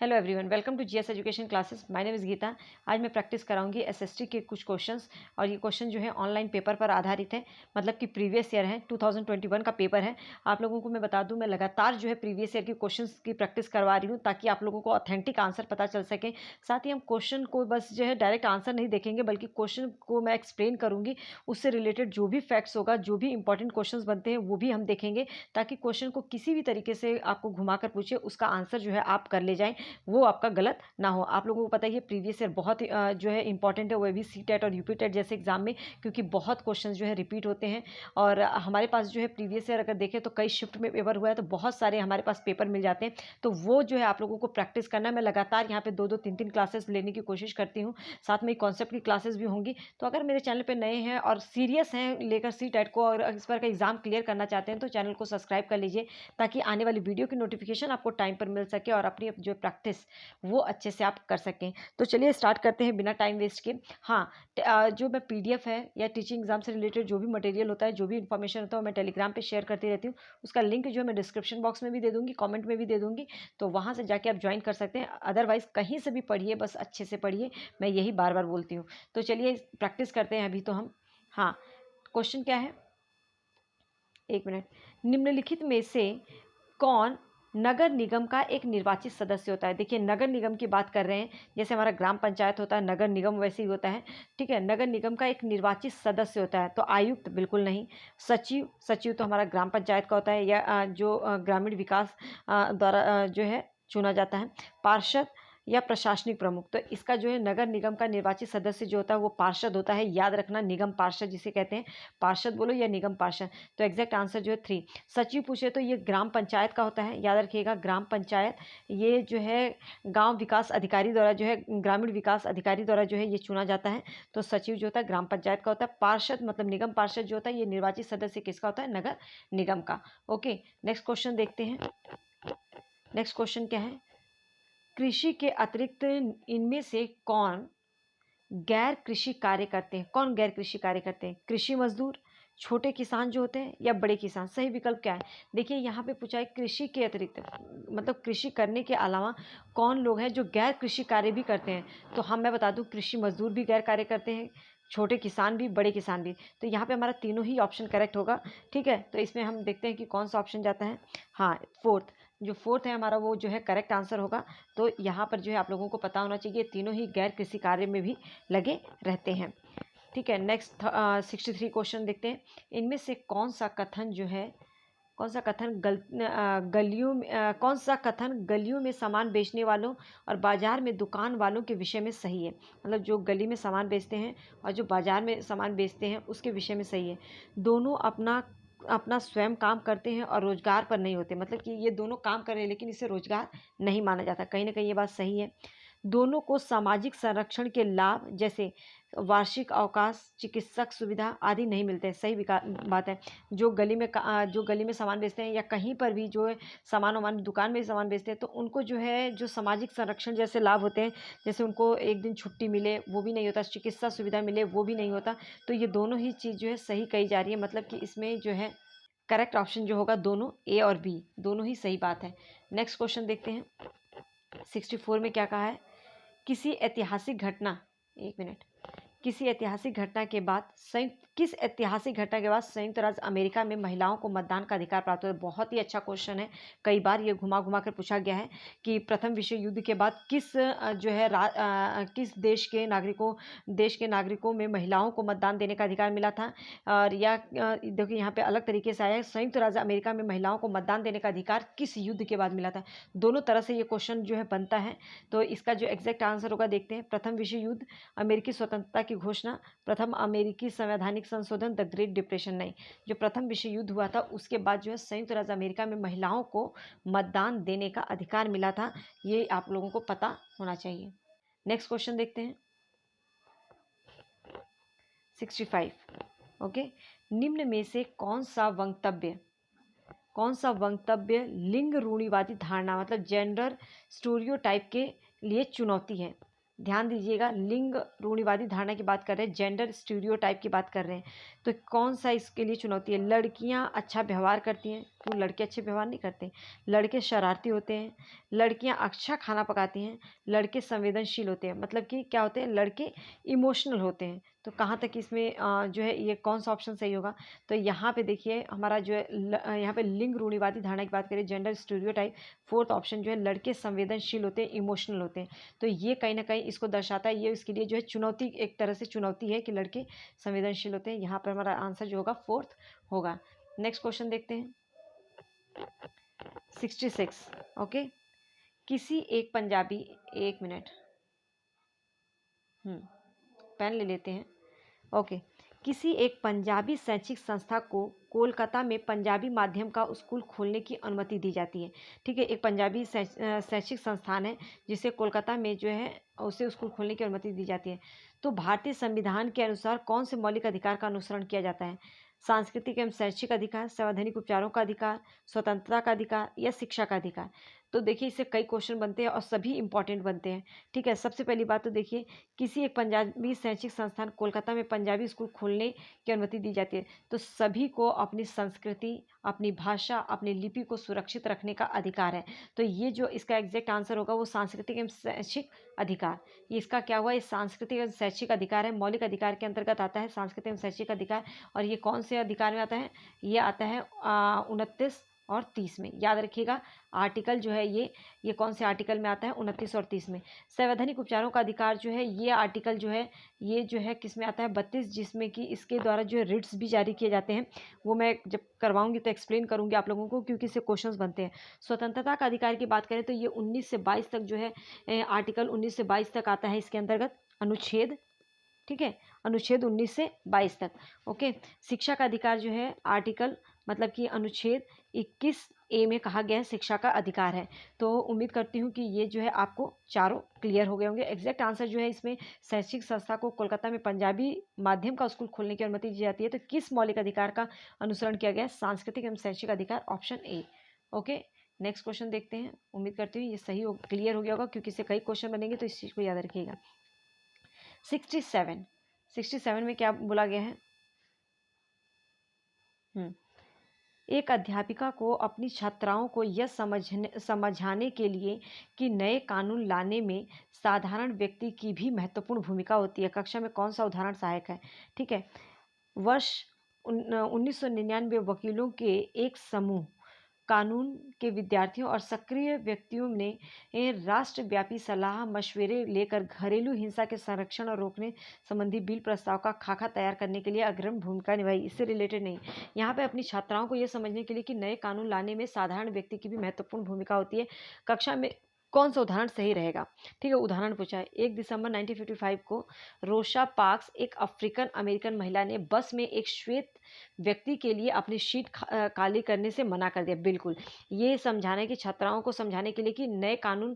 Hello everyone, welcome to GS education classes. My name is Geeta. आज मैं practice कराऊंगी SST के कुछ क्वेश्चंस और ये क्वेश्चन जो है ऑनलाइन पेपर पर आधारित है, मतलब कि प्रीवियस ईयर है, 2021 का पेपर है। आप लोगों को मैं बता दूं, मैं लगातार जो है प्रीवियस ईयर के क्वेश्चंस की प्रैक्टिस करवा रही हूँ ताकि आप लोगों को ऑथेंटिक आंसर पता चल सके। साथ ही हम क्वेश्चन को बस जो है डायरेक्ट आंसर नहीं देखेंगे, बल्कि क्वेश्चन को मैं एक्सप्लेन करूँगी, उससे रिलेटेड जो भी फैक्ट्स होगा, जो भी इंपॉर्टेंट क्वेश्चन बनते हैं वो भी हम देखेंगे, ताकि क्वेश्चन को किसी भी तरीके से आपको घुमा कर पूछे उसका आंसर जो है आप कर ले जाएँ, वो आपका गलत ना हो। आप लोगों को पता है ये प्रीवियस ईयर बहुत जो है इंपॉर्टेंट है, वो भी सीटेट और यूपीटेट जैसे एग्जाम में, क्योंकि बहुत क्वेश्चंस जो है रिपीट होते हैं। और हमारे पास जो है प्रीवियस ईयर अगर देखें तो कई शिफ्ट में पेपर हुआ है, तो बहुत सारे हमारे पास पेपर मिल जाते हैं। तो वो जो है आप लोगों को प्रैक्टिस करना है। मैं लगातार यहाँ पे 2-2 3-3 क्लासेस लेने की कोशिश करती हूँ, साथ में कॉन्सेप्ट की क्लासेस भी होंगी। तो अगर मेरे चैनल पर नए हैं और सीरियस हैं लेकर सीटेट को और इस पर का एग्जाम क्लियर करना चाहते हैं, तो चैनल को सब्सक्राइब कर लीजिए, ताकि आने वाली वीडियो की नोटिफिकेशन आपको टाइम पर मिल सके और अपनी जो प्रैक्टिस वो अच्छे से आप कर सकें। तो चलिए स्टार्ट करते हैं बिना टाइम वेस्ट के। हाँ, जो मैं पीडीएफ है या टीचिंग एग्जाम से रिलेटेड जो भी मटेरियल होता है, जो भी इन्फॉर्मेशन होता है, मैं टेलीग्राम पे शेयर करती रहती हूँ। उसका लिंक जो है मैं डिस्क्रिप्शन बॉक्स में भी दे दूँगी, कमेंट में भी दे दूँगी, तो वहाँ से जाके आप ज्वाइन कर सकते हैं। अदरवाइज़ कहीं से भी पढ़िए, बस अच्छे से पढ़िए, मैं यही बार बार बोलती हूँ। तो चलिए प्रैक्टिस करते हैं अभी तो हम। हाँ, क्वेश्चन क्या है, एक मिनट। निम्नलिखित में से कौन नगर निगम का एक निर्वाचित सदस्य होता है? देखिए, नगर निगम की बात कर रहे हैं, जैसे हमारा ग्राम पंचायत होता है, नगर निगम वैसे ही होता है। ठीक है, नगर निगम का एक निर्वाचित सदस्य होता है, तो आयुक्त बिल्कुल नहीं। सचिव, सचिव तो हमारा ग्राम पंचायत का होता है, या जो ग्रामीण विकास द्वारा जो है चुना जाता है। पार्षद या प्रशासनिक प्रमुख, तो इसका जो है नगर निगम का निर्वाचित सदस्य जो होता है वो पार्षद होता है। याद रखना, निगम पार्षद जिसे कहते हैं, पार्षद बोलो या निगम पार्षद। तो एग्जैक्ट आंसर जो है 3। सचिव पूछे तो ये ग्राम पंचायत का होता है, याद रखिएगा, ग्राम पंचायत ये जो है गांव विकास अधिकारी द्वारा जो है, ग्रामीण विकास अधिकारी द्वारा जो है ये चुना जाता है। तो सचिव जो होता है ग्राम पंचायत का होता है। पार्षद मतलब निगम पार्षद जो होता है, ये निर्वाचित सदस्य किसका होता है? नगर निगम का। ओके, नेक्स्ट क्वेश्चन देखते हैं। नेक्स्ट क्वेश्चन क्या है, कृषि के अतिरिक्त इनमें से कौन गैर कृषि कार्य करते हैं? कौन गैर कृषि कार्य करते हैं? कृषि मजदूर, छोटे किसान जो होते हैं, या बड़े किसान? सही विकल्प क्या है? देखिए, यहाँ पे पूछा है कृषि के अतिरिक्त, मतलब कृषि करने के अलावा कौन लोग हैं जो गैर कृषि कार्य भी करते हैं? तो हम मैं बता दूं, कृषि मजदूर भी गैर कार्य करते हैं, छोटे किसान भी, बड़े किसान भी। तो यहाँ पे हमारा तीनों ही ऑप्शन करेक्ट होगा। ठीक है, तो इसमें हम देखते हैं कि कौन सा ऑप्शन जाता है। हाँ, फोर्थ, जो फोर्थ है हमारा, वो जो है करेक्ट आंसर होगा। तो यहाँ पर जो है आप लोगों को पता होना चाहिए, तीनों ही गैर कृषि कार्य में भी लगे रहते हैं। ठीक है, नेक्स्ट 63 क्वेश्चन देखते हैं। इनमें से कौन सा कथन जो है, कौन सा कथन गलियों में कौन सा कथन गलियों में सामान बेचने वालों और बाजार में दुकान वालों के विषय में सही है? मतलब जो गली में सामान बेचते हैं और जो बाजार में सामान बेचते हैं उसके विषय में सही है। दोनों अपना अपना स्वयं काम करते हैं और रोजगार पर नहीं होते, मतलब कि ये दोनों काम कर रहे हैं लेकिन इसे रोजगार नहीं माना जाता। कहीं ना कहीं ये बात सही है। दोनों को सामाजिक संरक्षण के लाभ जैसे वार्षिक अवकाश, चिकित्सक सुविधा आदि नहीं मिलते हैं। सही बात है। जो गली में सामान बेचते हैं या कहीं पर भी जो है सामान वामान दुकान में सामान बेचते हैं, तो उनको जो है जो सामाजिक संरक्षण जैसे लाभ होते हैं, जैसे उनको एक दिन छुट्टी मिले वो भी नहीं होता, चिकित्सा सुविधा मिले वो भी नहीं होता। तो ये दोनों ही चीज़ जो है सही कही जा रही है, मतलब कि इसमें जो है करेक्ट ऑप्शन जो होगा, दोनों ए और बी दोनों ही सही बात है। नेक्स्ट क्वेश्चन देखते हैं। 64 में क्या कहा है, किसी ऐतिहासिक घटना, एक मिनट, किस ऐतिहासिक घटना के बाद संयुक्त राज्य अमेरिका में महिलाओं को मतदान का अधिकार प्राप्त हुआ? बहुत ही अच्छा क्वेश्चन है, कई बार ये घुमा घुमा कर पूछा गया है कि प्रथम विश्व युद्ध के बाद किस देश के नागरिकों में महिलाओं को मतदान देने का अधिकार मिला था। और या देखिए यहाँ पे अलग तरीके से आया है, संयुक्त राज्य अमेरिका में महिलाओं को मतदान देने का अधिकार किस युद्ध के बाद मिला था? दोनों तरह से ये क्वेश्चन जो है बनता है। तो इसका जो एग्जैक्ट आंसर होगा देखते हैं। प्रथम विश्व युद्ध, अमेरिकी स्वतंत्रता की घोषणा, प्रथम अमेरिकी संवैधानिक संशोधन, द ग्रेट डिप्रेशन। नहीं, जो प्रथम विश्व युद्ध हुआ था उसके बाद जो है संयुक्त राज्य अमेरिका में महिलाओं को मतदान देने का अधिकार मिला था, ये आप लोगों को पता होना चाहिए। नेक्स्ट क्वेश्चन देखते हैं। 65, ओके। निम्न में से कौन सा वक्तव्य लिंग रूढ़िवादी धारणा, मतलब जेंडर स्टोरियोटाइप के लिए चुनौती है? ध्यान दीजिएगा, लिंग रूढ़िवादी धारणा की बात कर रहे हैं, जेंडर स्टीरियोटाइप की बात कर रहे हैं, तो कौन सा इसके लिए चुनौती है? लड़कियां अच्छा व्यवहार करती हैं, क्यों लड़के अच्छे व्यवहार नहीं करते? लड़के शरारती होते हैं, लड़कियां अच्छा खाना पकाती हैं, लड़के संवेदनशील होते हैं, मतलब कि क्या होते हैं, लड़के इमोशनल होते हैं। तो कहाँ तक इसमें जो है ये कौन सा ऑप्शन सही होगा? तो यहाँ पे देखिए हमारा जो है यहाँ पे लिंग रूढ़िवादी धारणा की बात करें, जेंडर स्टीरियोटाइप, फोर्थ ऑप्शन जो है लड़के संवेदनशील होते हैं, इमोशनल होते हैं। तो ये कहीं ना कहीं इसको दर्शाता है, ये इसके लिए जो है चुनौती, एक तरह से चुनौती है कि लड़के संवेदनशील होते हैं। यहाँ पर हमारा आंसर जो होगा फोर्थ होगा। नेक्स्ट क्वेश्चन देखते हैं, 66। ओके, किसी एक पंजाबी, एक मिनट, पेन ले लेते हैं। ओके, किसी एक पंजाबी शैक्षिक संस्था को कोलकाता में पंजाबी माध्यम का स्कूल खोलने की अनुमति दी जाती है। ठीक है, एक पंजाबी शैक्षिक संस्थान है जिसे कोलकाता में जो है उसे स्कूल खोलने की अनुमति दी जाती है। तो भारतीय संविधान के अनुसार कौन से मौलिक अधिकार का अनुसरण किया जाता है? सांस्कृतिक एवं शैक्षिक अधिकार, संवैधानिक उपचारों का अधिकार, स्वतंत्रता का अधिकार या शिक्षा का अधिकार? तो देखिए इससे कई क्वेश्चन बनते हैं और सभी इंपॉर्टेंट बनते हैं। ठीक है, सबसे पहली बात तो देखिए, किसी एक पंजाबी शैक्षिक संस्थान कोलकाता में पंजाबी स्कूल खोलने की अनुमति दी जाती है। तो सभी को अपनी संस्कृति, अपनी भाषा, अपनी लिपि को सुरक्षित रखने का अधिकार है। तो ये जो इसका एग्जैक्ट आंसर होगा वो सांस्कृतिक एवं शैक्षिक अधिकार। ये इसका क्या हुआ? ये सांस्कृतिक एवं शैक्षिक अधिकार है, मौलिक अधिकार के अंतर्गत आता है सांस्कृतिक एवं शैक्षिक अधिकार। और ये कौन से अधिकार में आता है? ये आता है 29 और 30 में। याद रखिएगा, आर्टिकल जो है ये कौन से आर्टिकल में आता है? 29 और 30 में। संवैधानिक उपचारों का अधिकार जो है ये आर्टिकल जो है ये जो है किस में आता है? 32, जिसमें कि इसके द्वारा जो है रिट्स भी जारी किए जाते हैं। वो मैं जब करवाऊंगी तो एक्सप्लेन करूंगी आप लोगों को, क्योंकि इससे क्वेश्चंस बनते हैं। स्वतंत्रता का अधिकार की बात करें तो ये 19 से 22 तक जो है आर्टिकल 19 से 22 तक आता है इसके अंतर्गत अनुच्छेद। ठीक है, अनुच्छेद 19 से 22 तक। ओके, शिक्षा का अधिकार जो है आर्टिकल मतलब कि अनुच्छेद 21A में कहा गया है शिक्षा का अधिकार है। तो उम्मीद करती हूँ कि ये जो है आपको चारों क्लियर हो गए होंगे। एग्जैक्ट आंसर जो है इसमें, शैक्षिक संस्था को कोलकाता में पंजाबी माध्यम का स्कूल खोलने की अनुमति दी जाती है, तो किस मौलिक अधिकार का अनुसरण किया गया है? सांस्कृतिक एवं शैक्षिक अधिकार, option A. Okay, next question देखते हैं। उम्मीद करती हूँ ये सही हो, क्लियर हो गया होगा, क्योंकि इससे कई क्वेश्चन बनेंगे, तो इस चीज़ को याद रखिएगा। 67 में क्या बोला गया है? एक अध्यापिका को अपनी छात्राओं को यह समझाने के लिए कि नए कानून लाने में साधारण व्यक्ति की भी महत्वपूर्ण भूमिका होती है, कक्षा में कौन सा उदाहरण सहायक है? ठीक है, वर्ष 1999 वकीलों के एक समूह, कानून के विद्यार्थियों और सक्रिय व्यक्तियों ने राष्ट्रव्यापी सलाह मशवरे लेकर घरेलू हिंसा के संरक्षण और रोकने संबंधी बिल प्रस्ताव का खाका तैयार करने के लिए अग्रणी भूमिका निभाई। इससे रिलेटेड नहीं, यहाँ पे अपनी छात्राओं को यह समझने के लिए कि नए कानून लाने में साधारण व्यक्ति की भी महत्वपूर्ण भूमिका होती है, कक्षा में कौन सा उदाहरण सही रहेगा? ठीक है, उदाहरण पूछा है। 1 दिसंबर 1955 को रोशा पार्क्स, एक अफ्रीकन अमेरिकन महिला ने बस में एक श्वेत व्यक्ति के लिए अपनी सीट खाली करने से मना कर दिया। बिल्कुल, ये समझाने की, छात्राओं को समझाने के लिए कि नए कानून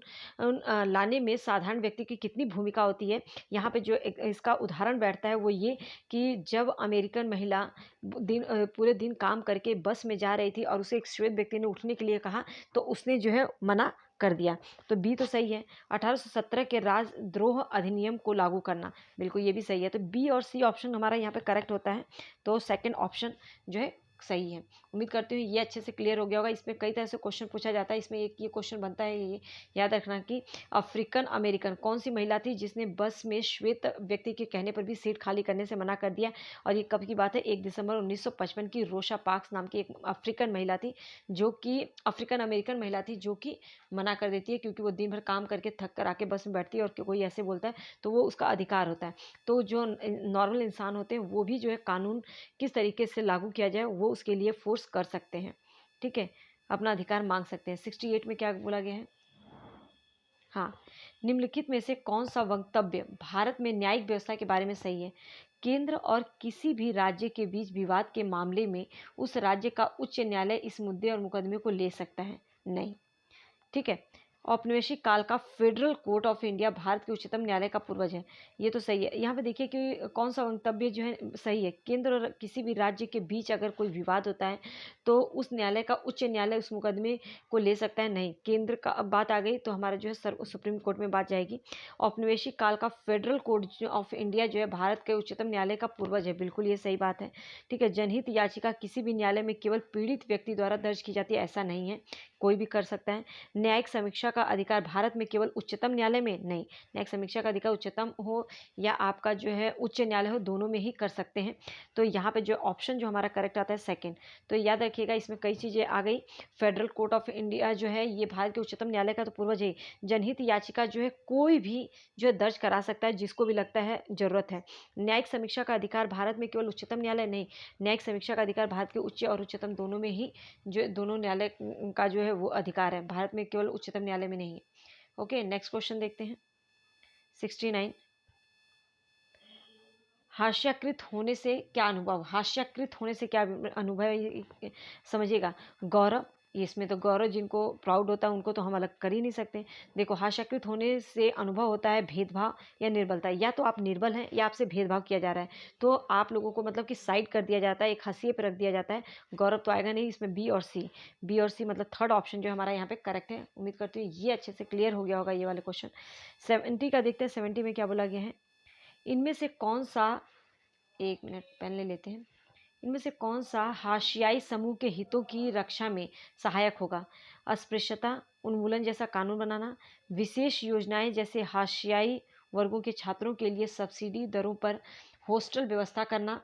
लाने में साधारण व्यक्ति की कितनी भूमिका होती है। यहाँ पे जो इसका उदाहरण बैठता है वो ये कि जब अमेरिकन महिला पूरे दिन काम करके बस में जा रही थी और उसे एक श्वेत व्यक्ति ने उठने के लिए कहा, तो उसने जो है मना कर दिया। तो बी तो सही है। 1817 के राजद्रोह अधिनियम को लागू करना, बिल्कुल ये भी सही है। तो बी और सी ऑप्शन हमारा यहाँ पे करेक्ट होता है। तो सेकंड ऑप्शन जो है सही है। उम्मीद करती हूँ ये अच्छे से क्लियर हो गया होगा। इसमें कई तरह से क्वेश्चन पूछा जाता है, इसमें एक ये क्वेश्चन बनता है, ये याद रखना कि अफ्रीकन अमेरिकन कौन सी महिला थी जिसने बस में श्वेत व्यक्ति के कहने पर भी सीट खाली करने से मना कर दिया? और ये कब की बात है? 1 दिसंबर 1955 की रोशा पार्क्स नाम की एक अफ्रीकन महिला थी, जो कि अफ्रीकन अमेरिकन महिला थी, जो कि मना कर देती है, क्योंकि वो दिन भर काम करके थक कर आके बस में बैठती है और कोई ऐसे बोलता है तो वो उसका अधिकार होता है। तो जो नॉर्मल इंसान होते हैं वो भी जो है कानून किस तरीके से लागू किया जाए वो उसके लिए फोर्स कर सकते हैं। ठीक है, अपना अधिकार मांग सकते हैं। 68 में क्या बोला गया है? हाँ, निम्नलिखित में से कौन सा वक्तव्य भारत में न्यायिक व्यवस्था के बारे में सही है? केंद्र और किसी भी राज्य के बीच विवाद के मामले में उस राज्य का उच्च न्यायालय इस मुद्दे और मुकदमे को ले सकता है? नहीं। ठीक है, औपनिवेशिक काल का federal court of India Bharat के उच्चतम न्यायालय का पूर्वज है। ये तो सही है। यहाँ पे देखिए कि कौन सा वक्तव्य जो है सही है। केंद्र और किसी भी राज्य के बीच अगर कोई विवाद होता है तो उस न्यायालय का उच्च न्यायालय उस मुकदमे को ले सकता है, नहीं। केंद्र का अब बात आ गई तो हमारा जो है सुप्रीम कोर्ट में बात जाएगी। औपनिवेशिक काल का फेडरल कोर्ट ऑफ इंडिया जो है भारत के उच्चतम न्यायालय का पूर्वज है। बिल्कुल ये सही बात है। ठीक है। जनहित याचिका किसी भी न्यायालय में केवल पीड़ित व्यक्ति द्वारा दर्ज की जाती है, ऐसा नहीं है, कोई भी कर सकता है। न्यायिक समीक्षा का अधिकार भारत में केवल उच्चतम न्यायालय में नहीं, न्यायिक समीक्षा का अधिकार उच्चतम हो या आपका जो है उच्च न्यायालय हो, दोनों में ही कर सकते हैं। तो यहाँ पे जो ऑप्शन जो हमारा करेक्ट आता है सेकंड। तो याद रखिएगा इसमें कई चीज़ें आ गई। फेडरल कोर्ट ऑफ इंडिया जो है ये भारत के उच्चतम न्यायालय का तो पूर्वज है। जनहित याचिका जो है कोई भी जो है दर्ज करा सकता है जिसको भी लगता है ज़रूरत है। न्यायिक समीक्षा का अधिकार भारत में केवल उच्चतम न्यायालय नहीं, न्यायिक समीक्षा का अधिकार भारत के उच्च और उच्चतम दोनों में ही जो दोनों न्यायालय का जो है वो अधिकार है, भारत में केवल उच्चतम न्यायालय में नहीं है। ओके, नेक्स्ट क्वेश्चन देखते हैं। 69, हास्याकृत होने से क्या अनुभव, हास्याकृत होने से क्या अनुभव, समझिएगा। गौरव, इसमें तो गौरव जिनको प्राउड होता है उनको तो हम अलग कर ही नहीं सकते। देखो, हास्याकृत होने से अनुभव होता है भेदभाव या निर्बलता। या तो आप निर्बल हैं या आपसे भेदभाव किया जा रहा है, तो आप लोगों को मतलब कि साइड कर दिया जाता है, एक हंसिए पर रख दिया जाता है। गौरव तो आएगा नहीं इसमें। बी और सी, बी और सी मतलब थर्ड ऑप्शन जो हमारा यहाँ पे करेक्ट है। उम्मीद करती हूँ ये अच्छे से क्लियर हो गया होगा ये वाले क्वेश्चन। 70 का देखते हैं। 70 में क्या बोला गया है। इनमें से कौन सा, एक मिनट पेन ले लेते हैं। इनमें से कौन सा हाशियाई समूह के हितों की रक्षा में सहायक होगा। अस्पृश्यता उन्मूलन जैसा कानून बनाना, विशेष योजनाएं जैसे हाशियाई वर्गों के छात्रों के लिए सब्सिडी दरों पर हॉस्टल व्यवस्था करना,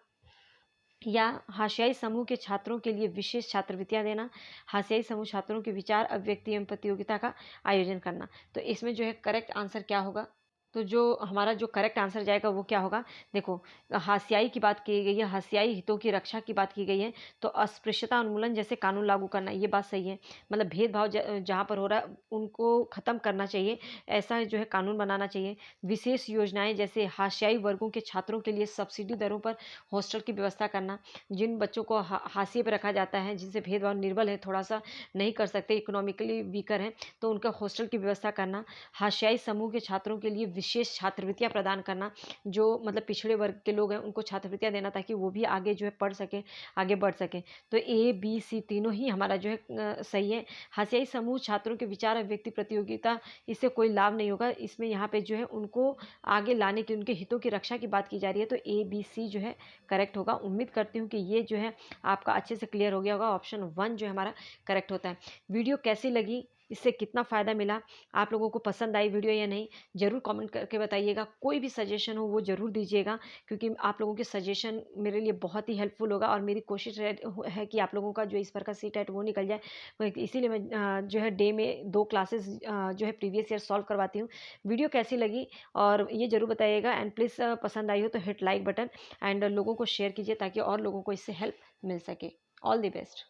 या हाशियाई समूह के छात्रों के लिए विशेष छात्रवृत्तियां देना, हाशियाई समूह छात्रों के विचार अभिव्यक्ति एवं प्रतियोगिता का आयोजन करना। तो इसमें जो है करेक्ट आंसर क्या होगा। तो जो हमारा जो करेक्ट आंसर जाएगा वो क्या होगा। देखो, हाशियाई की बात की गई है, हाशियाई हितों की रक्षा की बात की गई है, तो अस्पृश्यता उन्मूलन जैसे कानून लागू करना, ये बात सही है। मतलब भेदभाव जहाँ पर हो रहा है उनको ख़त्म करना चाहिए, ऐसा जो है कानून बनाना चाहिए। विशेष योजनाएं जैसे हाशियाई वर्गों के छात्रों के लिए सब्सिडी दरों पर हॉस्टल की व्यवस्था करना, जिन बच्चों को हाशिए पर रखा जाता है, जिनसे भेदभाव, निर्बल है, थोड़ा सा नहीं कर सकते, इकोनॉमिकली वीकर हैं, तो उनका हॉस्टल की व्यवस्था करना। हाशियाई समूह के छात्रों के लिए विशेष छात्रवृत्तियां प्रदान करना, जो मतलब पिछड़े वर्ग के लोग हैं उनको छात्रवृत्तियां देना ताकि वो भी आगे जो है पढ़ सकें, आगे बढ़ सकें। तो ए बी सी तीनों ही हमारा जो है सही है। हाशियाई समूह छात्रों के विचार अभिव्यक्ति प्रतियोगिता, इससे कोई लाभ नहीं होगा। इसमें यहाँ पे जो है उनको आगे लाने की, उनके हितों की रक्षा की बात की जा रही है, तो ए बी सी जो है करेक्ट होगा। उम्मीद करती हूँ कि ये जो है आपका अच्छे से क्लियर हो गया होगा। ऑप्शन 1 जो है हमारा करेक्ट होता है। वीडियो कैसी लगी, इससे कितना फ़ायदा मिला, आप लोगों को पसंद आई वीडियो या नहीं, ज़रूर कमेंट करके बताइएगा। कोई भी सजेशन हो वो ज़रूर दीजिएगा, क्योंकि आप लोगों के सजेशन मेरे लिए बहुत ही हेल्पफुल होगा। और मेरी कोशिश है कि आप लोगों का जो इस बार का सीट है वो निकल जाए। इसीलिए मैं जो है डे में 2 क्लासेस जो है प्रीवियस ईयर सॉल्व करवाती हूँ। वीडियो कैसी लगी और ये ज़रूर बताइएगा। एंड प्लीज़ पसंद आई हो तो हिट लाइक बटन एंड लोगों को शेयर कीजिए ताकि और लोगों को इससे हेल्प मिल सके। All the best.